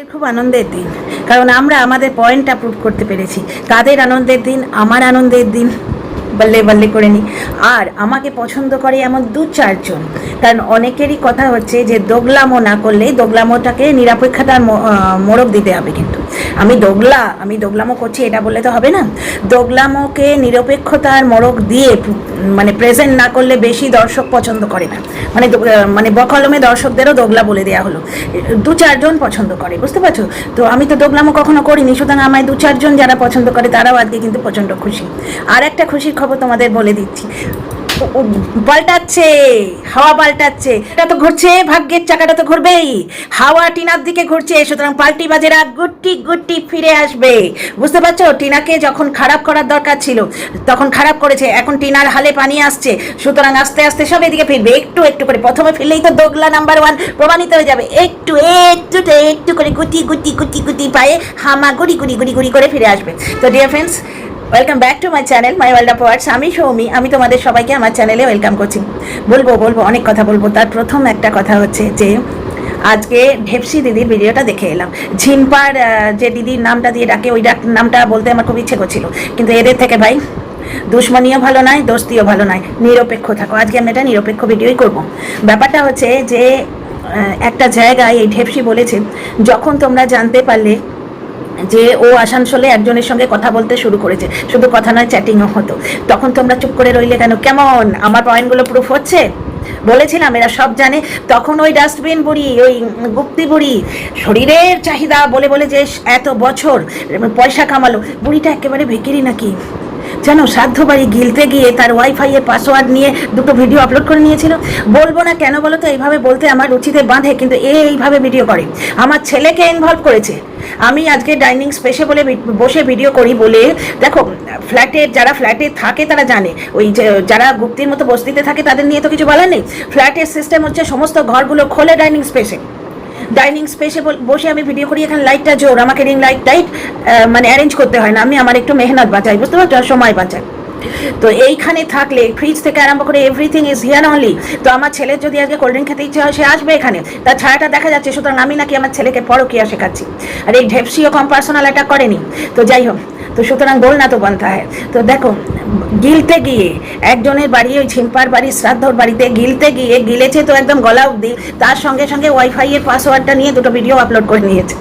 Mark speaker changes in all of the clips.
Speaker 1: আমাদের খুব আনন্দের দিন, কারণ আমরা আমাদের পয়েন্টটা প্রুভ করতে পেরেছি। কাদের আনন্দের দিন? আমার আনন্দের দিন। বললে বললে করে নিই। আর আমাকে পছন্দ করে এমন 2-4 জন, কারণ অনেকেরই কথা হচ্ছে যে দোগলামো না করলে, দোগলামোটাকে নিরপেক্ষতার মোড়ক দিতে হবে। কিন্তু আমি দোগলামো করছি এটা বললে তো হবে না। দোগলামোকে নিরপেক্ষতার মোড়ক দিয়ে মানে প্রেজেন্ট না করলে বেশি দর্শক পছন্দ করে না। মানে বকলমে দর্শকদেরও দোগলা বলে দেওয়া হলো। 2-4 জন পছন্দ করে, বুঝতে পারছো তো। আমি তো দোগলামো কখনো করিনি, সুতরাং আমায় 2-4 জন যারা পছন্দ করে তারাও আজকে কিন্তু প্রচণ্ড খুশি। আর একটা খুশির খবর তোমাদের বলে দিচ্ছি, পাল্টাচ্ছে, হাওয়া পাল্টাচ্ছে। এটা তো ঘুরছে, ভাগ্যের চাকাটা তো ঘুরবেই। হাওয়া টিনার দিকে ঘুরছে, সুতরাং পাল্টি বাজেরা গুটি গুটি ফিরে আসবে। বুঝতে পারছো? টিনাকে যখন খারাপ করার দরকার ছিল তখন খারাপ করেছে, এখন টিনার হালে পানি আসছে, সুতরাং আস্তে আস্তে সব এদিকে ফিরবে। একটু একটু করে, প্রথমে ফিরলেই তো দোগলা নাম্বার 1 প্রমাণিত হয়ে যাবে। একটু একটু একটু করে গুটি গুটি গুটি গুটি পায়ে হামা গুড়ি গুড়ি গুড়ি গুড়ি করে ফিরে আসবে। তো dear friends, welcome back to my channel my world of words. আমি সৌমি, আমি তোমাদের সবাইকে আমার চ্যানেলে ওয়েলকাম করছি। বলবো অনেক কথা বলবো। তার প্রথম একটা কথা হচ্ছে যে আজকে ঢেপসি দিদির ভিডিওটা দেখে এলাম। ঝিম্পার যে দিদির নামটা দিয়ে ডাকে, ওই নামটা বলতে আমার খুব ইচ্ছে করছিল, কিন্তু এদের থেকে ভাই দুশ্মনীও ভালো নয়, দোস্তিও ভালো নয়, নিরপেক্ষ থাকো। আজকে আমি এটা নিরপেক্ষ ভিডিওই করব। ব্যাপারটা হচ্ছে যে একটা জায়গায় এই ঢেপসি বলেছে, যখন তোমরা জানতে পারলে যে ও আসানসোলে একজনের সঙ্গে কথা বলতে শুরু করেছে, শুধু কথা নয় চ্যাটিংও হতো, তখন তোমরা চুপ করে রইলে কেন? কেমন আমার পয়েন্টগুলো প্রুফ হচ্ছে? বলেছিলাম এরা সব জানে। তখন ওই ডাস্টবিন বুড়ি, ওই গুপ্তি বুড়ি, শরীরের চাহিদা বলে বলে যে এত বছর পয়সা কামালো, বুড়িটা একেবারে ভিখিরি নাকি জানো? সাধ্য বাড়ি গিলতে গিয়ে তার ওয়াইফাই এর পাসওয়ার্ড নিয়ে 2টো ভিডিও আপলোড করে নিয়েছিল। বলবো না কেন বলো তো, এইভাবে বলতে আমার রুচিতে বাঁধে, কিন্তু এইভাবে ভিডিও করে। আমার ছেলেকে ইনভলভ করেছে। আমি আজকে ডাইনিং স্পেসে বলে বসে ভিডিও করি বলে, দেখো যারা ফ্ল্যাটে থাকে তারা জানে, ওই যে যারা গুপ্তির মতো বস্তিতে থাকে তাদের নিয়ে তো কিছু বলার নেই। ফ্ল্যাটের সিস্টেম হচ্ছে সমস্ত ঘরগুলো খোলে ডাইনিং স্পেসে বসে আমি ভিডিও করি। এখানে লাইটটা জোর, আমাকে রিং লাইট মানে অ্যারেঞ্জ করতে হয় না। আমি আমার একটু মেহনত বাঁচাই, বুঝতে পারছো, সময় বাঁচাই। তো এইখানে থাকলে ফ্রিজ থেকে আরম্ভ করে এভরিথিং ইজ হিয়ার অনলি। তো আমার ছেলের যদি আজকে কোল্ড ড্রিঙ্ক খেতে ইচ্ছে হয়, সে আসবে এখানে, তার ছায়াটা দেখা যাচ্ছে। সুতরাং আমি নাকি আমার ছেলেকে পরকীয়া শেখাচ্ছি? আর এই ঢেপসিও কম পার্সোনাল অ্যাটাক করেনি। তো যাই হোক, তো সুতরাং বলনা তো বানতে হয়। তো দেখো, গিলতে গিয়ে একজনের বাড়ি, ওই ঝিম্পার বাড়ির শ্রাদ্ধর বাড়িতে গিলেছে তো একদম গলা অব্দি। তার সঙ্গে সঙ্গে ওয়াইফাই এর পাসওয়ার্ডটা নিয়ে 2টো ভিডিও আপলোড করে নিয়েছে।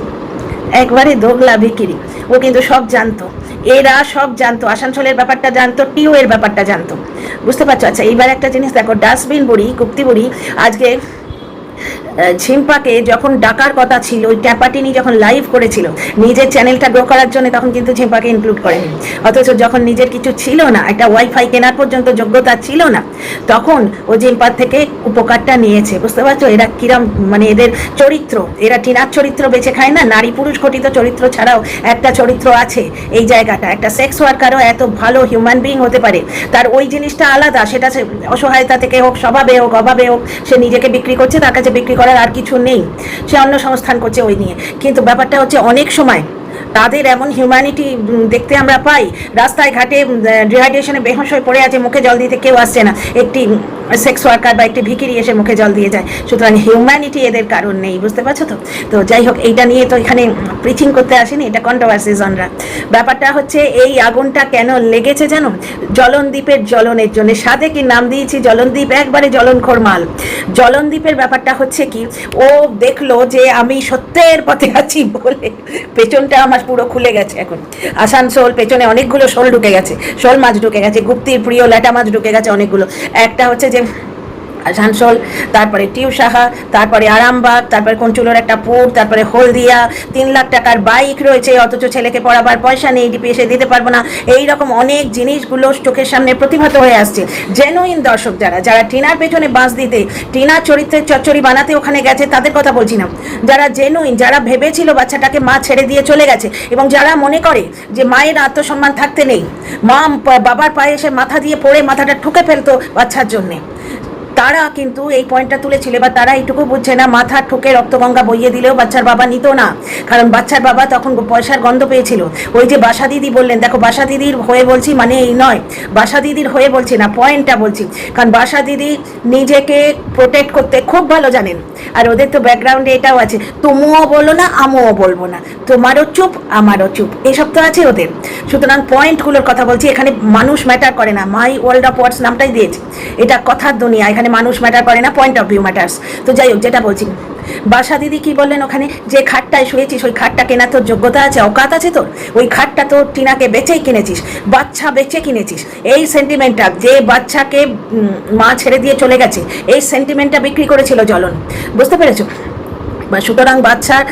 Speaker 1: একবারে দোগলা ভিখিরি। ও কিন্তু সব জানতো, এরা সব জানতো, আসানসোলের ব্যাপারটা জানতো, টিও এর ব্যাপারটা জানতো, বুঝতে পারছো? আচ্ছা, এইবার একটা জিনিস দেখো, ডাস্টবিন বুড়ি, গুপ্তি বুড়ি আজকে ঝিম্পাকে যখন ডাকার কথা ছিল, ওই ট্যাপাটিনি যখন লাইভ করেছিল নিজের চ্যানেলটা গ্রো করার জন্য, তখন কিন্তু ঝিম্পাকে ইনক্লুড করেনি। অথচ যখন নিজের কিছু ছিল না, একটা ওয়াইফাই কেনার পর্যন্ত যোগ্যতা ছিল না, তখন ও ঝিম্পার থেকে উপকারটা নিয়েছে। বুঝতে পারছো এরা কিরম, মানে এদের চরিত্র, এরা টিনার চরিত্র বেছে খায় না। নারী পুরুষ ঘটিত চরিত্র ছাড়াও একটা চরিত্র আছে এই জায়গাটা। একটা সেক্স ওয়ার্কারও এত ভালো হিউম্যান বিং হতে পারে, তার ওই জিনিসটা আলাদা। সেটা সে অসহায়তা থেকে হোক, স্বভাবে হোক, অভাবে হোক, সে নিজেকে বিক্রি করছে, তার কাছে বিক্রি করার আর কিছু নেই, সে অন্য সংস্থান করছে ওই নিয়ে। কিন্তু ব্যাপারটা হচ্ছে অনেক সময় তাদের এমন হিউম্যানিটি দেখতে আমরা পাই, রাস্তায় ঘাটে ডিহাইড্রেশনে বেহোশ হয়ে পড়ে আছে, মুখে জল দিতে কেউ আসছে না, একটি সেক্স ওয়ার্কার বা একটি ভিখিরি এসে মুখে জল দিয়ে যায়। সুতরাং হিউম্যানিটি এদের কারণ নেই, বুঝতে পারছো তো। তো যাই হোক, এইটা নিয়ে তো এখানে প্রিচিং করতে আসেনি, এটা কন্ট্রোভার্সি জনরা। ব্যাপারটা হচ্ছে এই আগুনটা কেন লেগেছে জানো? জলনদ্বীপের জ্বলনের জন্য। সাদেকি নাম দিয়েছি জলনদ্বীপ, একবারে জ্বলনখোর মাল। জলনদ্বীপের ব্যাপারটা হচ্ছে কি, ও দেখলো যে আমি সত্যের পথে আছি বলে পেছনটা আমার পুরো খুলে গেছে। এখন আসানসোল পেছনে অনেকগুলো শোল ঢুকে গেছে, শোল মাছ ঢুকে গেছে, গুপ্তির প্রিয় ল্যাটা মাছ ঢুকে গেছে অনেকগুলো। একটা হচ্ছে যে আসানসোল, তারপরে টিউসাহা, তারপরে আরামবাগ, তারপরে কঞ্চুলোর একটা পুর, তারপরে হলদিয়া। 3 লাখ টাকার বাইক রয়েছে, অথচ ছেলেকে পড়াবার পয়সা নেই, ডিপি এসে দিতে পারবো না। এইরকম অনেক জিনিসগুলো চোখের সামনে প্রতিভাত হয়ে আসছে। জেনুইন দর্শক যারা টিনার পেছনে বাঁশ দিতে, টিনার চরিত্রের চচ্চড়ি বানাতে ওখানে গেছে, তাদের কথা বলছি না। যারা জেনুইন, যারা ভেবেছিল বাচ্চাটাকে মা ছেড়ে দিয়ে চলে গেছে, এবং যারা মনে করে যে মায়ের আত্মসম্মান থাকতে নেই, মা বাবার পায়ে এসে মাথা দিয়ে পড়ে মাথাটা ঠুকে ফেলতো বাচ্চার জন্যে, তারা কিন্তু এই পয়েন্টটা তুলেছিল। বা তারা এইটুকু বুঝছে না, মাথা ঠুকে রক্তগঙ্গা বইয়ে দিলেও বাচ্চার বাবা নিত না, কারণ বাচ্চার বাবা তখন পয়সার গন্ধ পেয়েছিল। ওই যে বাসা দিদি বললেন, দেখো বাসা দিদির হয়ে বলছি মানে এই নয়, বাসা দিদির হয়ে বলছি না, পয়েন্টটা বলছি। কারণ বাসা দিদি নিজেকে প্রোটেক্ট করতে খুব ভালো জানেন। আর ওদের তো ব্যাকগ্রাউন্ডে এটাও আছে, তুমিও বলো না আমিও বলবো না, তোমারও চুপ আমারও চুপ, এইসব তো আছে ওদের। সুতরাং পয়েন্টগুলোর কথা বলছি, এখানে মানুষ ম্যাটার করে না, মাই ওয়ার্ল্ড অফ ওয়ার্ডস নামটাই দিয়েছে, এটা কথার দুনিয়া, এখানে মানুষ ম্যাটার করে না, পয়েন্ট অফ ভিউ ম্যাটার্স। তো যাই হোক, যেটা বলছি, বাসা দিদি কি বললেন ওখানে, যে খাটটায় শুয়েছিস ওই খাটটা কেনার তোর যোগ্যতা আছে, অকাত আছে তোর? ওই খাটটা তো টিনাকে বেচেই কিনেছিস, বাচ্চা বেচে কিনেছিস। এই সেন্টিমেন্টটা, যে বাচ্চাকে মা ছেড়ে দিয়ে চলে গেছে, এই সেন্টিমেন্টটা বিক্রি করেছিল জ্বলন, বুঝতে পেরেছো? সুতরাং বাচ্চার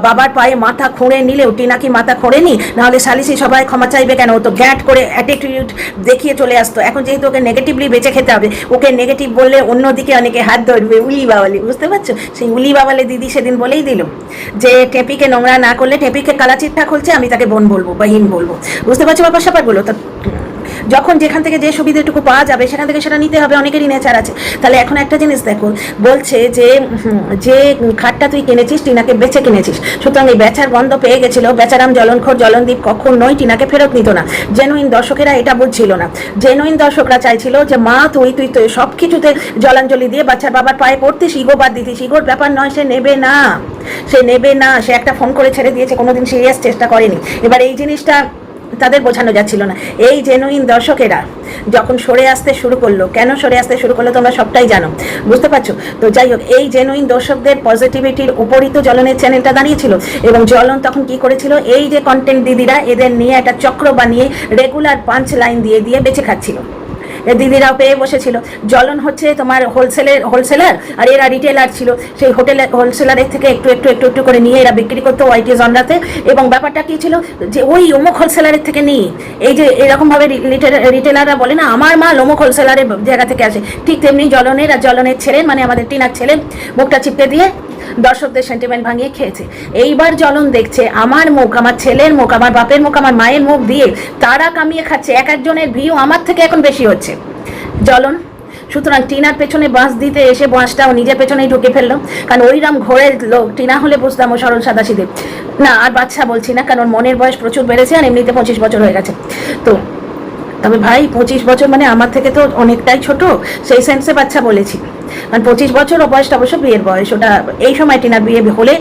Speaker 1: বাবার পায়ে মাথা খুঁড়ে নিলেও টিনা কি মাথা খোঁড়েনি? নাহলে সালিসি সবাই ক্ষমা চাইবে কেন? ও তো গ্যাট করে অ্যাটিটিউড দেখিয়ে চলে আসতো। এখন যেহেতু ওকে নেগেটিভলি বেঁচে খেতে হবে, ওকে নেগেটিভ বললে অন্যদিকে অনেকে হাত ধরবে, উলি বাবালি, বুঝতে পারছো? সেই উলি বাবালে দিদি সেদিন বলেই দিল যে টেপিকে নোংরা না করলে, টেপিকে কালা চিঠা খুলছে, আমি তাকে বোন বলবো, বাহিন বলবো, বুঝতে পারছো ব্যাপার স্যাপারগুলো? তো যখন যেখান থেকে যে সুবিধাটুকু পাওয়া যাবে সেখান থেকে সেটা নিতে হবে, অনেকেরই নেচার আছে। তাহলে এখন একটা জিনিস দেখো, বলছে যে যে খাটটা তুই কিনেছিস টিনাকে বেচে কিনেছিস, সুতরাং এই বেচার গন্ধ পেয়ে গেছিল। বেচারাম জ্বলনখোর জ্বলনদীপ কখনোই টিনাকে ফেরত নিত না। জেনুইন দর্শকেরা এটা বুঝছিল না। জেনুইন দর্শকরা চাইছিল যে মা তুই তো সব কিছুতে জলাঞ্জলি দিয়ে বাচ্চার বাবার পায়ে পড়তিস, ইগো বাদ দিতিস। ইগোর ব্যাপার নয়, সে নেবে না, সে নেবে না, সে একটা ফোন করে ছেড়ে দিয়েছে, কোনোদিন সিরিয়াস চেষ্টা করেনি। এবার এই জিনিসটা তাদের বোঝানো যাচ্ছিল না। এই জেনুইন দর্শকেরা যখন সরে আসতে শুরু করলো, কেন সরে আসতে শুরু করলো তোমরা সবটাই জানো, বুঝতে পারছো? তো যাই হোক, এই জেনুইন দর্শকদের পজিটিভিটির উপরই তো জ্বলনের চ্যানেলটা দাঁড়িয়েছিল। এবং জ্বলন তখন কি করেছিল, এই যে কন্টেন্ট দিদিরা এদের নিয়ে একটা চক্র বানিয়ে রেগুলার পাঞ্চ লাইন দিয়ে দিয়ে বেঁচে খাচ্ছিল। দিদিরাও পেয়ে বসেছিল। জ্বলন হচ্ছে তোমার হোলসেলার, আর এরা রিটেলার ছিল। সেই হোলসেলারের থেকে একটু একটু একটু একটু করে নিয়ে এরা বিক্রি করতো ওয়াইটি জনরাতে। এবং ব্যাপারটা কী ছিল, যে ওই অমুক হোলসেলারের থেকে নিই, এই যে এরকমভাবে রিটেলাররা বলে না আমার মাল অমুক হোলসেলারের জায়গা থেকে আসে, ঠিক তেমনি জ্বলনের আর জ্বলনের ছেলে মানে আমাদের টিনার ছেলে মুখটা চিপকে দিয়ে দর্শকদের সেন্টিমেন্ট ভাঙিয়ে খেয়েছে। এইবার জ্বলন দেখছে আমার মুখ, আমার ছেলের মুখ, আমার বাপের মুখ, আমার মায়ের মুখ দিয়ে তারা কামিয়ে খাচ্ছে, এক একজনের ভিউ আমার থেকে এখন বেশি হচ্ছে জ্বলন। সুতরাং টিনার পেছনে বাঁশ দিতে এসে বাঁশটাও নিজের পেছনেই ঢুকে ফেললো। কারণ ওইরাম ঘোরের লোক টিনা হলে বুঝতাম ও সরল সাদাসিধে না। আর বাচ্চা বলছি না, কারণ মনের বয়স প্রচুর বেড়েছে, আর এমনিতে 25 বছর হয়ে গেছে। তো তবে ভাই 25 বছর মানে আমার থেকে তো অনেকটাই ছোট, সেই সেন্সে বাচ্চা বলেছি। কারণ 25 বছর ও বয়সটা অবশ্য বিয়ের বয়স, ওটা এই সময় টিনার বিয়ে হলে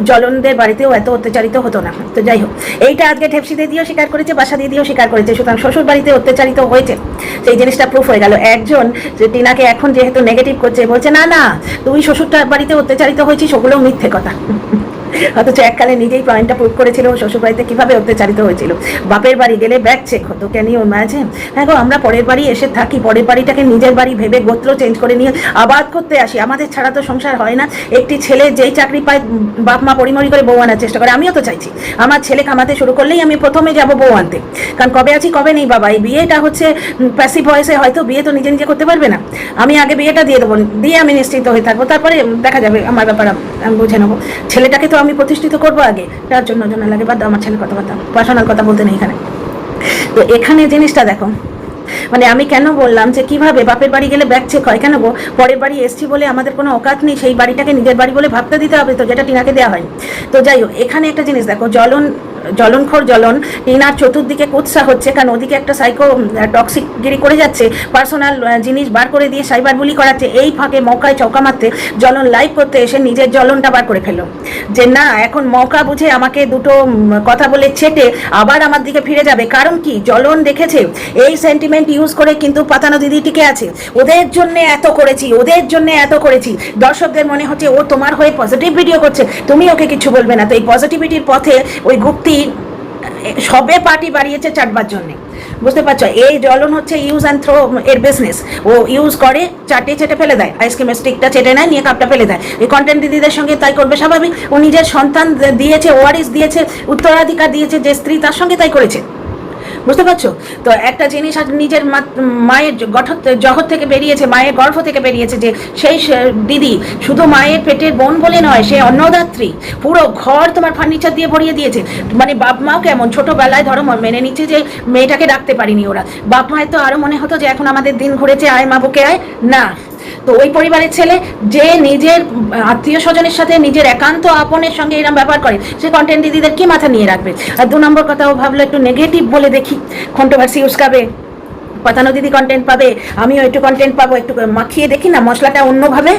Speaker 1: জ্বলনদের বাড়িতেও এত অত্যাচারিত হতো না। তো যাই হোক, এইটা আজকে ঠেপসি দিদিও স্বীকার করেছে, বাসা দিদিও স্বীকার করেছে। সুতরাং শ্বশুর বাড়িতে অত্যাচারিত হয়েছে, সেই জিনিসটা প্রুফ হয়ে গেল। একজন যে টিনাকে এখন যেহেতু নেগেটিভ করছে, বলছে না না তুই শ্বশুরটার বাড়িতে অত্যাচারিত হয়েছিস, ওগুলোও মিথ্যে কথা। অথচ এককালে নিজেই পয়েন্টটা প্রুভ করেছিল শ্বশুর বাড়িতে কীভাবে অত্যাচারিত হয়েছিল। বাপের বাড়ি গেলে ব্যাগ চেক হতো, ক্যান ইউ ইমাজিন? হ্যাঁ গো, আমরা পরের বাড়ি এসে থাকি, পরের বাড়িটাকে নিজের বাড়ি ভেবে গোত্র চেঞ্জ করে নিয়ে আবাদ করতে আসি। আমাদের ছাড়া তো সংসার হয় না। একটি ছেলে যেই চাকরি পায় বাপ মা পরিমরি করে বউ আনার চেষ্টা করে। আমিও তো চাইছি আমার ছেলে কামাতে শুরু করলেই আমি প্রথমে যাব বউ আনতে। কারণ কবে আছি কবে নেই বাবা, এই বিয়েটা হচ্ছে প্যাসিভ ভয়েসে, হয়তো বিয়ে তো নিজে নিজে করতে পারবে না। আমি আগে বিয়েটা দিয়ে দেবো, দিয়ে আমি নিশ্চিন্ত হয়ে থাকবো, তারপরে দেখা যাবে আমার ব্যাপার আমি বুঝে নেবো। ছেলেটাকে তো আমি প্রতিষ্ঠিত করবো আগে, তার জন্য লাগে বাদ আমার ছেলের কথাবার্তা, পার্সোনাল কথা বলতে নেই এখানে। তো এখানে জিনিসটা দেখো, মানে আমি কেন বললাম যে কিভাবে বাপের বাড়ি গেলে ব্যাগ চেক হয়, কেন গো পরের বাড়ি এসছি বলে আমাদের কোনো অকাত নেই সেই বাড়িটাকে নিজের বাড়ি বলে ভাবতে দিতে হবে, তো যেটা টিনাকে দেওয়া হয়। তো যাই হোক, এখানে একটা জিনিস দেখো, জ্বলনখোর জ্বলন টিনার চতুর্দিকে কুৎসা হচ্ছে, কারণ ওদিকে একটা সাইকো টক্সিকগিরি করে যাচ্ছে, পার্সোনাল জিনিস বার করে দিয়ে সাইবার বুলি করাচ্ছে। এই ফাঁকে মৌকায় চৌকা মারতে জ্বলন লাইভ করতে এসে নিজের জ্বলনটা বার করে ফেলো, যে না এখন মৌকা বুঝে আমাকে দুটো কথা বলে ছেটে আবার আমার দিকে ফিরে যাবে। কারণ কি, জ্বলন দেখেছে এই সেন্টিমেন্ট ইউজ করে কিন্তু পাতানো দিদি টিকে আছে। ওদের জন্য এত করেছি, ওদের জন্য এত করেছি, দর্শকদের মনে হচ্ছে ও তোমার হয়ে পজিটিভ ভিডিও করছে, তুমি ওকে কিছু বলবে না। তো এই পজিটিভিটির পথে ওই গুপ্তি সবে পার্টি বাড়িয়েছে চাটবার জন্যে, বুঝতে পারছো? এই জ্বলন হচ্ছে ইউজ অ্যান্ড থ্রো এর বিজনেস। ও ইউজ করে, চাটে চেটে ফেলে দেয়, আইসক্রিমের স্টিকটা চেটে নেয়, নিয়ে কাপটা ফেলে দেয়। এই কন্টেন্ট দিদিদের সঙ্গে তাই করবে স্বাভাবিক। ও নিজের সন্তান দিয়েছে, ওয়ারিস দিয়েছে, উত্তরাধিকার দিয়েছে, যে স্ত্রী তার সঙ্গে তাই করেছে, বুঝতে পারছো? তো একটা জিনিস আজ নিজের মায়ের জগৎ থেকে বেরিয়েছে, মায়ের গর্ভ থেকে বেরিয়েছে, যে সেই দিদি শুধু মায়ের পেটের বোন বলে নয়, সে অন্নদাত্রী। পুরো ঘর তোমার ফার্নিচার দিয়ে ভরিয়ে দিয়েছে। মানে বাপ মাও কেমন ছোটবেলায় ধরো মেনে নিচ্ছে যে মেয়েটাকে ডাকতে পারিনি ওরা, বাপ মায়ের তো আরো মনে হতো যে এখন আমাদের দিন ঘুরেছে, আয় মা বুকে আয় না। তো ওই পরিবারের ছেলে যে নিজের আত্মীয় স্বজনের সাথে নিজের একান্ত আপনের সঙ্গে এরকম ব্যবহার করে, সে কন্টেন্ট দিদিদের কি মাথা নিয়ে রাখবে? আর 2 নম্বর কথা, ও ভাবলো একটু নেগেটিভ বলে দেখি, কন্ট্রোভার্সি উস্কাবে, পাতানো দিদি কন্টেন্ট পাবে, আমিও একটু কন্টেন্ট পাবো, একটু মাখিয়ে দেখি না মশলাটা অন্যভাবে।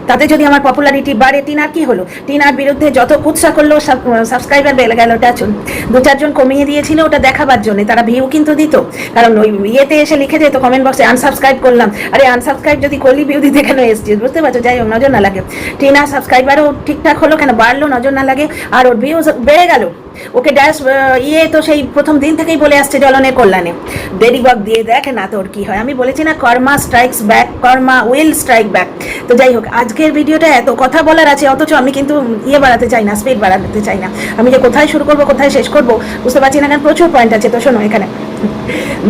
Speaker 1: তাতে যদি আমার পপুলারিটি বাড়ে, টিনার কি হলো? টিনার বিরুদ্ধে যত কুৎসা করলো, সাবস্ক্রাইবার বেড়ে গেল, ওটা চুন 2-4 জন কমিয়ে দিয়েছিল ওটা দেখাবার জন্য, তারা ভিউ কিন্তু দিত, কারণ ওই ইয়েতে এসে লিখে যেত কমেন্ট বক্সে আনসাবস্ক্রাইব করলাম। আরে আনসাবস্ক্রাইব যদি করলি ভিউ দিতে কেন এসছিস? বুঝতে পারছো? যাই হোক, নজর না লাগে। টিনার সাবস্ক্রাইবারও ঠিকঠাক হলো, কেন বাড়লো, নজর না লাগে, আর ওর ভিউজ বেড়ে গেল। ওকে ড্যাশ তো সেই প্রথম দিন থেকেই বলে আসছে জ্বলনের কল্যাণে, দেরি বক দিয়ে দেখ না তোর কি হয়। আমি বলেছি না, karma strikes back, karma will strike back. তো যাই হোক, আজকের ভিডিওটা এত কথা বলার আছে, অথচ আমি কিন্তু বাড়াতে চাই না, স্পিড বাড়াতে চাই না। আমি যে কোথায় শুরু করবো কোথায় শেষ করবো বুঝতে পারছি না, কারণ প্রচুর পয়েন্ট আছে। তো শোনো, এখানে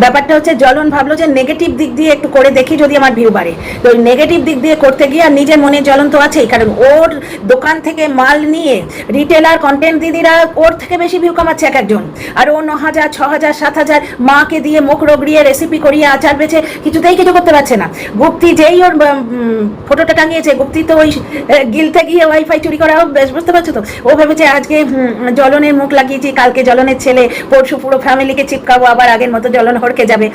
Speaker 1: ব্যাপারটা হচ্ছে জ্বলন ভাবলো যে নেগেটিভ দিক দিয়ে একটু করে দেখি যদি আমার ভিউ বাড়ে। তো ওই নেগেটিভ দিক দিয়ে করতে গিয়ে আর নিজের মনে জ্বলন তো আছেই, কারণ ওর দোকান থেকে মাল নিয়ে রিটেলার কন্টেন্ট দিদিরা ওর থেকে বেশি ভিউ কামাচ্ছে এক একজন, আর ও 9,000 6,000 7,000 মাকে দিয়ে মুখ রগড়িয়ে রেসিপি করিয়ে আচার বেছে কিছুতেই কিছু করতে পারছে না। গুপ্তি যেই ওর ফটোটা টাঙিয়েছে, গুপ্তি তো ওই গিলতে গিয়ে ওয়াইফাই চুরি করা বেশ, বুঝতে পারছো তো? ও ভেবেছে আজকে জ্বলনের মুখ লাগিয়েছি, কালকে জ্বলনের ছেলে, পরশু পুরো ফ্যামিলিকে চিপকাবো, আবার আগের মতো জ্বলন হড়কে যাবে,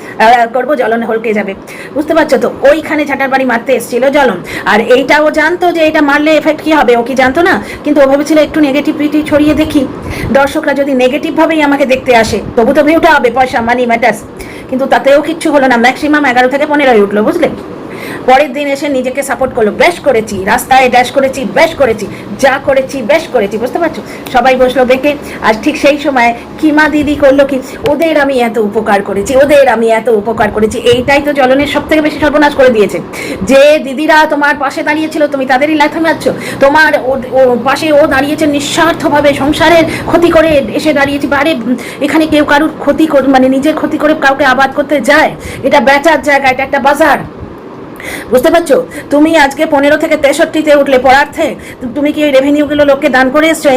Speaker 1: করবো জ্বলন হড়কে যাবে, বুঝতে পারছো তো? ওইখানে ঝাঁটার বাড়ি মারতে এসেছিল জ্বলন, আর এইটাও জানতো যে এটা মারলে এফেক্ট কি হবে, ও কি জানতো না? কিন্তু ও ভেবেছিল একটু নেগেটিভিটি ছড়িয়ে দেখি, দর্শকরা যদি নেগেটিভ ভাবেই আমাকে দেখতে আসে তবু তো ভিউটা হবে, পয়সা মানি ম্যাটার্স। কিন্তু তাতেও কিচ্ছু হলো না, ম্যাক্সিমাম 11 থেকে 15 উঠলো, বুঝলে? পরের দিন এসে নিজেকে সাপোর্ট করলো, বেশ করেছি, রাস্তায় ড্যাশ করেছি, বেশ করেছি, যা করেছি বেশ করেছি, বুঝতে পারছো? সবাই বসলো দেখে। আর ঠিক সেই সময় কিমা দিদি করলো কি, ওদের আমি এত উপকার করেছি, ওদের আমি এত উপকার করেছি। এইটাই তো জ্বলনের সব থেকে বেশি সর্বনাশ করে দিয়েছে, যে দিদিরা তোমার পাশে দাঁড়িয়েছিল তুমি তাদেরই লাথি মারছো। তোমার ও পাশে ও দাঁড়িয়েছে নিঃস্বার্থভাবে, সংসারের ক্ষতি করে এসে দাঁড়িয়েছে। আরে এখানে কেউ কারুর ক্ষতি মানে নিজের ক্ষতি করে কাউকে আবাদ করতে যায়? এটা বেচার জায়গা, এটা একটা বাজার, বুঝতে পারছো? তুমি আজকে 15 থেকে 63-তে উঠলে পড়ার্থে, তুমি কি ওই রেভিনিউগুলো লোককে দান করে এসছো,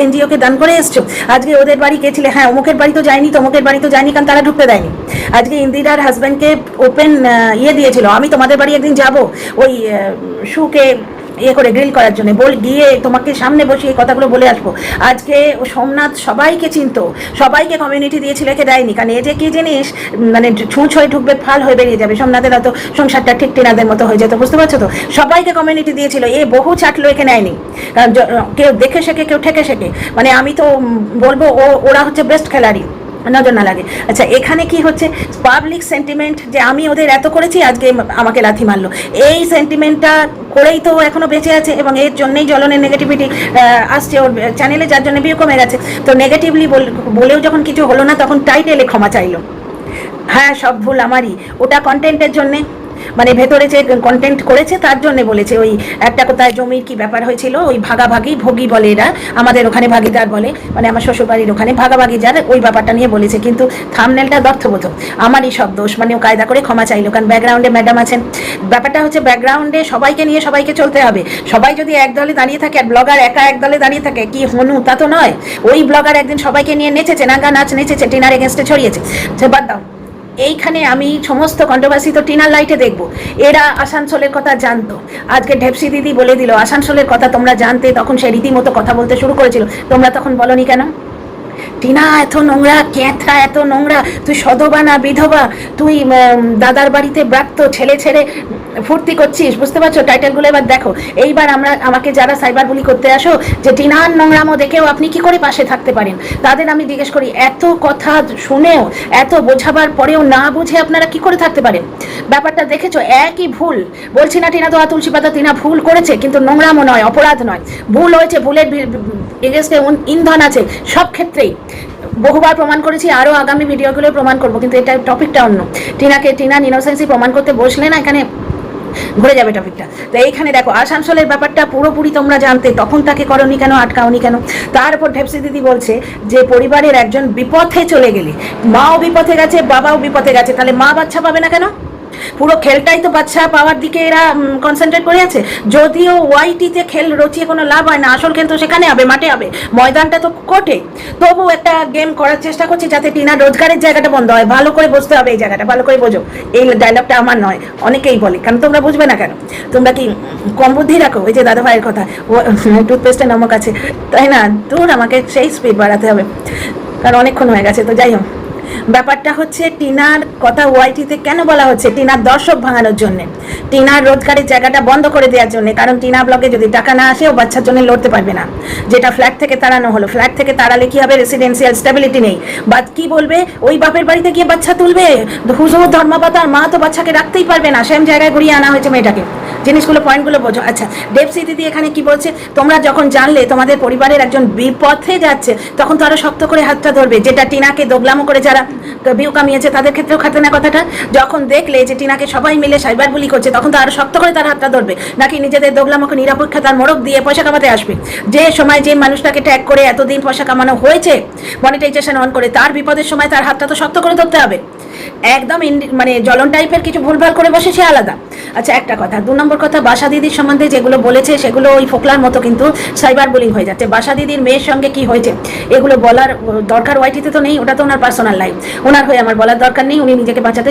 Speaker 1: এনজিওকে দান করে এসছো? আজকে ওদের বাড়ি গেছিলে, হ্যাঁ অমুকের বাড়ি তো যায়নি, তমুকের বাড়ি তো যায়নি, কারণ তারা ঢুকতে দেয়নি। আজকে ইন্দিরার হাজব্যান্ডকে ওপেন দিয়েছিল, আমি তোমাদের বাড়ি একদিন যাব ওই শুকে করে গ্রিল করার জন্য গিয়ে তোমাকে সামনে বসে এই কথাগুলো বলে আসবো। আজকে সোমনাথ সবাইকে চিনতো, সবাইকে কমিউনিটি দিয়েছিল, রেখে দেয়নি, কারণ এই যে কি জিনিস, মানে ছুঁচ হয়ে ঢুকবে, ফাল হয়ে বেরিয়ে যাবে। সোমনাথের হয়তো সংসারটা ঠিক টিনাদের মতো হয়ে যেত, বুঝতে পারছো তো? সবাইকে কমিউনিটি দিয়েছিল, এ বহু চাটলো, একে নেয়নি, কারণ কেউ দেখে শেখে, কেউ ঠেকে শেখে। মানে আমি তো বলবো ওরা হচ্ছে বেস্ট খেলাড়ি, নজর না লাগে। আচ্ছা, এখানে কি হচ্ছে, পাবলিক সেন্টিমেন্ট, যে আমি ওদের এত করেছি আজকে আমাকে লাথি মারলো, এই সেন্টিমেন্টটা করেই তো এখনো বেঁচে আছে, এবং এর জন্যই জ্বলনের নেগেটিভিটি আসছে ওর চ্যানেলে, যার জন্য ভিউ কমে গেছে। তো নেগেটিভলি বলেও যখন কিছু হলো না, তখন টাইটেলে ক্ষমা চাইলো। হ্যাঁ, সব ভুল আমারই, ওটা কন্টেন্টের জন্যে, মানে ভেতরে যে কন্টেন্ট করেছে তার জন্য বলেছে। ওই একটা কোথায় জমির কি ব্যাপার হয়েছিল, ওই ভাগাভাগি, ভোগী বলে এরা, আমাদের ওখানে ভাগিদার বলে, মানে আমার শ্বশুরবাড়ির ওখানে ভাগাভাগি যার, ওই ব্যাপারটা নিয়ে বলেছে। কিন্তু থাম্বনেলটা দর্থবোধক, আমারই সব দোষ, মানে ও কায়দা করে ক্ষমা চাইলো, কারণ ব্যাকগ্রাউন্ডে ম্যাডাম আছেন। ব্যাপারটা হচ্ছে ব্যাকগ্রাউন্ডে সবাইকে নিয়ে সবাইকে চলতে হবে। সবাই যদি এক দলে দাঁড়িয়ে থাকে, আর ব্লগার একা এক দলে দাঁড়িয়ে থাকে, কি হনু তা তো নয়। ওই ব্লগার একদিন সবাইকে নিয়ে নেচেছে, নাঙ্গা নাচ নেচেছে, টিনার এগেনস্টে ছড়িয়েছে, বাদ দাও। এইখানে আমি সমস্ত কন্ট্রোভার্সি তো টিনার লাইটে দেখবো। এরা আসানসোলের কথা জানতো, আজকে ঢেপসি দিদি বলে দিল আসানসোলের কথা তোমরা জানতে, তখন সে রীতিমতো কথা বলতে শুরু করেছিল, তোমরা তখন বলনি কেন? টিনা এত নোংরা, ক্যাথা এত নোংরা, তুই সধবা না বিধবা, তুই দাদার বাড়িতে ব্রাত্য ছেলে ছেড়ে ফুর্তি করছিস, বুঝতে পারছো? টাইটেলগুলো এবার দেখো। এইবার আমাকে যারা সাইবার বুলি করতে আসো যে টিনার নোংরামো দেখেও আপনি কি করে পাশে থাকতে পারেন, তাদের আমি জিজ্ঞেস করি, এত কথা শুনেও, এত বোঝাবার পরেও না বুঝে আপনারা কি করে থাকতে পারেন? ব্যাপারটা দেখেছো, একই ভুল। বলছি না টিনা তো তুলসী পাতা, টিনা ভুল করেছে, কিন্তু নোংরামো নয়, অপরাধ নয়, ভুল হয়েছে, ভুলের এগেন্স্টে ইন্ধন আছে সব ক্ষেত্রেই। বহুবার প্রমাণ করেছি, আরও আগামী ভিডিওগুলো প্রমাণ করবো, কিন্তু এটা টপিকটা অন্য। টিনার ইনোসেন্সি প্রমাণ করতে বসলে না এখানে ঘুরে যাবে টপিকটা। তো এইখানে দেখো, আসানসোলের ব্যাপারটা পুরোপুরি তোমরা জানতে, তখন তাকে করনি কেন, আটকাওনি কেন? তার উপর ঢেপসি দিদি বলছে যে পরিবারের একজন বিপথে চলে গেলে, মাও বিপথে গেছে, বাবাও বিপথে গেছে, তাহলে মা বাচ্চা পাবে না কেন? পুরো খেলটাই তো বাচ্চা পাওয়ার দিকে এরা কনসেন্ট্রেট করে আছে। যদিও ওয়াইটিতে খেল রচিয়ে কোনো লাভ হয় না, আসল খেল তো সেখানে হবে, মাঠে হবে, ময়দানটা তো কোর্টে। তবু একটা গেম করার চেষ্টা করছে যাতে টিনার রোজগারের জায়গাটা বন্ধ হয়। ভালো করে বুঝতে হবে এই জায়গাটা, ভালো করে বোঝো। এই ডায়লগটা আমার নয়, অনেকেই বলে, কারণ তোমরা বুঝবে না কেন? তোমরা কি কম বুদ্ধি রাখো? ওই যে দাদা ভাইয়ের কথা, টুথপেস্টের নামক আছে, তাই না? দূর, আমাকে সেই স্পিড বাড়াতে হবে, কারণ অনেকক্ষণ হয়ে গেছে। তো যাই হোক, ব্যাপারটা হচ্ছে টিনার কথা ওয়াইটিতে কেন বলা হচ্ছে? টিনার দর্শক ভাঙানোর জন্য, টিনার রোজগারের জায়গাটা বন্ধ করে দেওয়ার জন্য। কারণ টিনা ব্লগে যদি টাকা না আসে ও বাচ্চার জন্য লড়তে পারবে না। যেটা ফ্ল্যাট থেকে তাড়ানো হলো, ফ্ল্যাট থেকে তাড়ালে কি হবে? রেসিডেন্সিয়াল স্টেবিলিটি নেই। বা কি বলবে? ওই বাপের বাড়িতে গিয়ে বাচ্চা তুলবে, হুজুর ধর্মপাতার মা তো বাচ্চাকে রাখতেই পারবে না, সেম জায়গায় ঘুরিয়ে আনা হয়েছে মেয়েটাকে। জিনিসগুলো পয়েন্টগুলো বোঝো। আচ্ছা, দেবসি দিদি এখানে কি বলছে? তোমরা যখন জানলে তোমাদের পরিবারের একজন বিপথে যাচ্ছে, তখন তো আরো শক্ত করে হাতটা ধরবে। যেটা টিনাকে দোগলামো করে যারা ভিউ কামিয়েছে তাদের ক্ষেত্রেও খাতে না কথাটা। যখন দেখলে যে টিনাকে সবাই মিলে সাইবার বুলি করছে, তখন তো আরো শক্ত করে তার হাতটা ধরবে, নাকি নিজেদের দোগলামোকে নিরপেক্ষা তার মোড়ক দিয়ে পয়সা কামাতে আসবে? যে সময় যে মানুষটাকে ট্যাগ করে এতদিন পয়সা কামানো হয়েছে মনিটাইজেশন অন করে, তার বিপদের সময় তার হাতটা তো শক্ত করে ধরতে হবে। একদম মানে জ্বলন টাইপের কিছু ভুলভাল করে বসে সে আলাদা। আচ্ছা, একটা কথা। 2 নম্বর কথা, বাসা দিদির সম্বন্ধে যেগুলো বলেছে সেগুলো ওই ফোকলার মতো কিন্তু সাইবার বুলিং হয়ে যাচ্ছে। বাসা দিদির মেয়ের সঙ্গে কি হয়েছে এগুলো বলার দরকার ওয়াইটিতে তো নেই, ওটা তো ওনার পার্সোনাল লাইফ। ওনার হয়ে আমার বলার দরকার নেই, উনি নিজেকে বাঁচাতে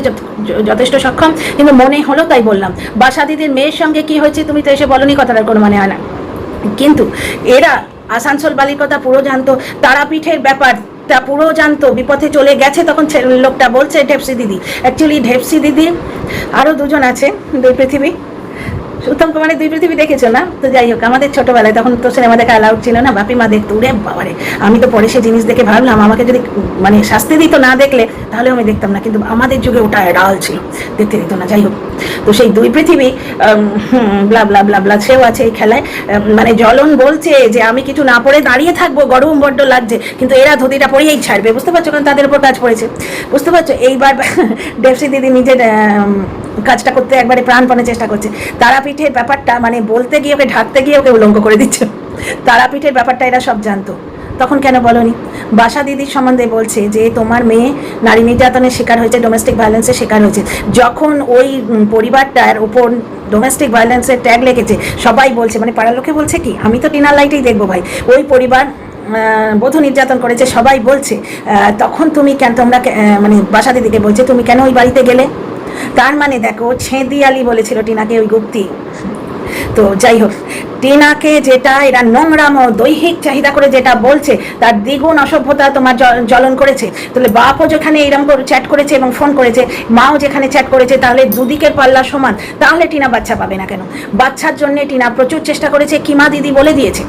Speaker 1: যথেষ্ট সক্ষম। কিন্তু মনে হলো তাই বললাম। বাসা দিদির মেয়ের সঙ্গে কি হয়েছে তুমি তো এসে বলনি, কথাটার কোনো মানে হয় না। কিন্তু এরা আসানসোল বালির কথা পুরো জানতো, তারাপীঠের ব্যাপার তা পুরো জানতো, বিপথে চলে গেছে তখন লোকটা বলছে ঢেপসি দিদি। অ্যাকচুয়ালি ঢেপসি দিদি আরও দুজন আছে, 2 পৃথিবী। উত্তম কুমারের 2 পৃথিবী দেখেছো না? তো যাই হোক, আমাদের ছোটবেলায় তখন তো সিনেমা দেখা অ্যালাউড ছিল না, বাপি মা দেখতো। উরে বাবারে, আমি তো পরে সে জিনিস দেখে ভাবলাম আমাকে যদি মানে শাস্তি দিত না দেখলে তাহলে আমি দেখতাম না, কিন্তু আমাদের যুগে ওটা অ্যাডাল ছিল, দেখতে দিত না। যাই হোক, তো সেই 2 পৃথিবী ব্লা ব্লা ব্লা ব্লা সেও আছে এই খেলায়। মানে জ্বলন বলছে যে আমি কিছু না পড়ে দাঁড়িয়ে থাকবো, গরম বড্ড লাগছে, কিন্তু এরা ধুতিটা পরেই ছাড়বে, বুঝতে পারছো? কারণ তাদের উপর কাজ পড়েছে, বুঝতে পারছো? এইবার দেবশ্রী দিদি নিজের কাজটা করতে একবারে প্রাণপণে চেষ্টা করছে। তারাপীঠের ব্যাপারটা মানে বলতে গিয়ে ওকে ঢাকতে গিয়ে ওকে উলঙ্গ করে দিচ্ছে। তারাপীঠের ব্যাপারটা এরা সব জানতো, তখন কেন বলনি? বাসা দিদির সম্বন্ধে বলছে যে তোমার মেয়ে নারী নির্যাতনের শিকার হয়েছে, ডোমেস্টিক ভায়োলেন্সের শিকার হয়েছে। যখন ওই পরিবারটার উপর ডোমেস্টিক ভায়োলেন্সের ট্যাগ লেগেছে, সবাই বলছে, মানে পাড়ার লোকে বলছে কি, আমি তো টিনার লাইটেই দেখবো ভাই, ওই পরিবার বধূ নির্যাতন করেছে, সবাই বলছে। তখন তুমি কেন, তোমরা মানে বাসা দিদিকে বলছে তুমি কেন ওই বাড়িতে গেলে? তার মানে দেখো, ছেদি আলী বলেছিল টিনাকে ওই গুপ্তি। তো যাই হোক, টিনাকে যেটা এরা নোংরাম ও দৈহিক চাহিদা করে যেটা বলছে, তার দ্বিগুণ অসভ্যতা তোমার জ্বলন করেছে। তাহলে বাপও যেখানে এরম করে চ্যাট করেছে এবং ফোন করেছে, মাও যেখানে চ্যাট করেছে, তাহলে দুদিকের পাল্লা সমান। তাহলে টিনা বাচ্চা পাবে না কেন? বাচ্চার জন্য টিনা প্রচুর চেষ্টা করেছে, কিমা দিদি বলে দিয়েছে,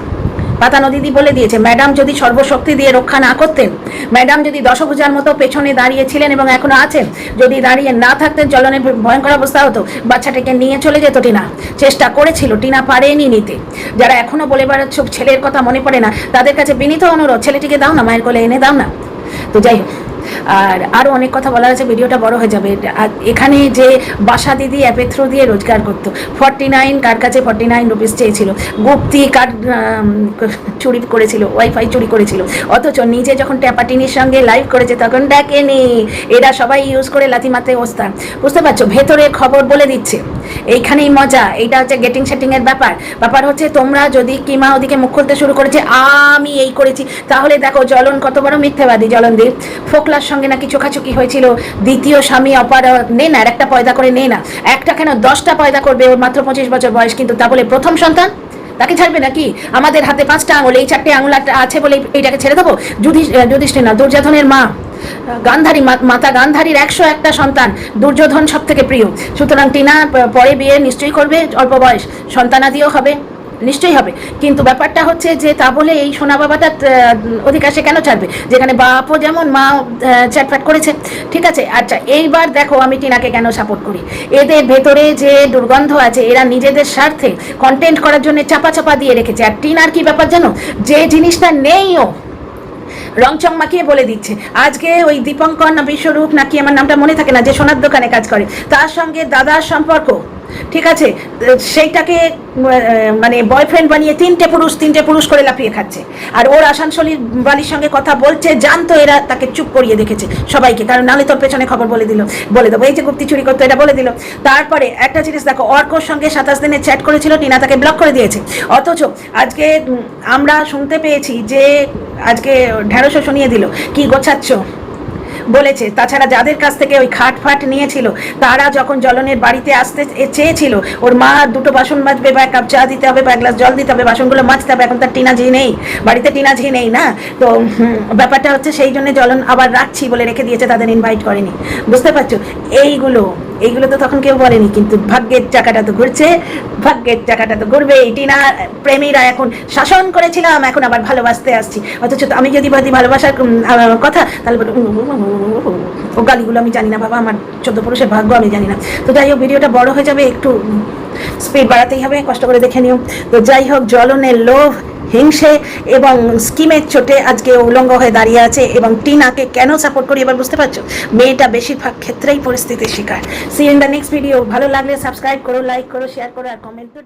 Speaker 1: পাতানো দিদি বলে দিয়েছে, ম্যাডাম যদি সর্বশক্তি দিয়ে রক্ষা না করতেন, ম্যাডাম যদি দশভুজার মতো পেছনে দাঁড়িয়েছিলেন এবং এখনো আছেন, যদি দাঁড়িয়ে না থাকতেন জ্বলনের ভয়ঙ্কর অবস্থা হতো, বাচ্চাটাকে নিয়ে চলে যেত। টিনা চেষ্টা করেছিল, টিনা পারেনি নিতে। যারা এখনো বলে বেড়াচ্ছ ছেলের কথা মনে পড়ে না, তাদের কাছে বিনীত অনুরোধ, ছেলেটিকে দাও না, মায়ের কোলে এনে দাও না। তো যাই হোক, আর আরও অনেক কথা বলার আছে, ভিডিওটা বড় হয়ে যাবে। আর এখানে যে বাসা দিদি অ্যাপের থ্রু দিয়ে রোজগার করতো, 49 কার কাছে 49 রুপিস চেয়েছিল, গুপ্তি কার্ড চুরি করেছিল, ওয়াইফাই চুরি করেছিল, অথচ নিজে যখন ট্যাপাটিনির সঙ্গে লাইভ করেছে তখন ডাকেনি। এরা সবাই ইউজ করে লাথি মারতে ওস্তাদ, বুঝতে পারছো? ভেতরের খবর বলে দিচ্ছে, এইখানেই মজা। এইটা হচ্ছে গেটিং সেটিংয়ের ব্যাপার হচ্ছে তোমরা যদি কিমা ওদিকে মুখ খুলতে শুরু করেছে আমি এই করেছি, তাহলে দেখো জ্বলন কত বড় মিথ্যেবাদী। জ্বলনদীপ ফোকলার সঙ্গে নাকি চোখাচোখি হয়েছিল, দ্বিতীয় স্বামী অপার নে না, আর একটা পয়দা করে নে না, একটা কেন 10টা পয়দা করবে, ওর মাত্র 25 বছর বয়স, কিন্তু তা বলে প্রথম সন্তান তাকে ছাড়বে নাকি? আমাদের হাতে 5টা আঙুল, এই 4টে আঙুল আছে বলে এইটাকে ছেড়ে দেবো? যুধিষ্ঠির না, দুর্যোধনের মা গান্ধারী, মাতা গান্ধারীর 101টা সন্তান, দুর্যোধন সব থেকে প্রিয়। সুতরাং টিনা পরে বিয়ে নিশ্চয়ই করবে, অল্প বয়স, সন্তানাদিও হবে, নিশ্চয়ই হবে। কিন্তু ব্যাপারটা হচ্ছে যে তা বলে এই সোনা বাবাটা অধিকার সে কেন ছাড়বে, যেখানে বাপও যেমন মা চ্যাটফ্যাট করেছে। ঠিক আছে, আচ্ছা এইবার দেখো আমি টিনাকে কেন সাপোর্ট করি। এদের ভেতরে যে দুর্গন্ধ আছে, এরা নিজেদের স্বার্থে কন্টেন্ট করার জন্য চাপা চাপা দিয়ে রেখেছে। আর টিনার কি ব্যাপার জানো, যে জিনিসটা নেইও রংচং মাখিয়ে বলে দিচ্ছে। আজকে ওই দীপঙ্কর না বিশ্বরূপ নাকি, আমার নামটা মনে থাকে না, যে সোনার দোকানে কাজ করে, তার সঙ্গে দাদার সম্পর্ক, ঠিক আছে, সেইটাকে মানে বয়ফ্রেন্ড বানিয়ে 3টে পুরুষ করে লাফিয়ে খাচ্ছে। আর ওর আসানসোলির বালির সঙ্গে কথা বলছে, জানতো এরা, তাকে চুপ করিয়ে দেখেছে সবাইকে, কারণ নাহলে তোর পেছনে খবর বলে দেবো, এই যে গুপ্তি চুরি করতো এটা বলে দিল। তারপরে একটা জিনিস দেখো, অর্কর সঙ্গে 27 দিনে চ্যাট করেছিল, টিনা তাকে ব্লক করে দিয়েছে। অথচ আজকে আমরা শুনতে পেয়েছি যে আজকে ঢেঁড়সও শুনিয়ে দিল, কি গোছাচ্ছ, বলেছে। তাছাড়া যাদের কাছ থেকে ওই খাট ফাট নিয়েছিল তারা যখন জ্বলনের বাড়িতে আসতে চেয়েছিল, ওর মা দুটো বাসন মাজবে বা এক কাপ চা দিতে হবে বা এক গ্লাস জল দিতে হবে, বাসনগুলো মাজতে হবে, এখন তার টিনা ঝি নেই বাড়িতে, টিনা ঝি নেই না। তো ব্যাপারটা হচ্ছে সেই জন্য জ্বলন আবার রাখছি বলে রেখে দিয়েছে, তাদের ইনভাইট করেনি, বুঝতে পারছো? এইগুলো তো তখন কেউ বলেনি, কিন্তু ভাগ্যের চাকাটা তো ঘুরছে, ভাগ্যের চাকাটা তো ঘুরবে। টিনা প্রেমীরা এখন শাসন করেছিলাম, এখন আবার ভালোবাসতে আসছি। অথচ আমি যদি বলি ভালোবাসার কথা, তাহলে ও গালিগুলো আমি জানি না বাবা, আমার 14 পুরুষের ভাগ্য আমি জানি না। তো যাই হোক, ভিডিওটা বড় হয়ে যাবে, একটু স্পিড বাড়াতেই হবে, কষ্ট করে দেখে নিও। তো যাই হোক, জ্বলনের লোভ, হিংসে এবং স্কিমের চোটে আজকে উলঙ্গ হয়ে দাঁড়িয়ে আছে। এবং টিনাকে কেন সাপোর্ট করি এবার বুঝতে পারছো? মেয়েটা বেশিরভাগ ক্ষেত্রেই পরিস্থিতির শিকার। See in the next video. ভালো লাগলে সাবস্ক্রাইব করো, লাইক করো, শেয়ার করো আর কমেন্ট তো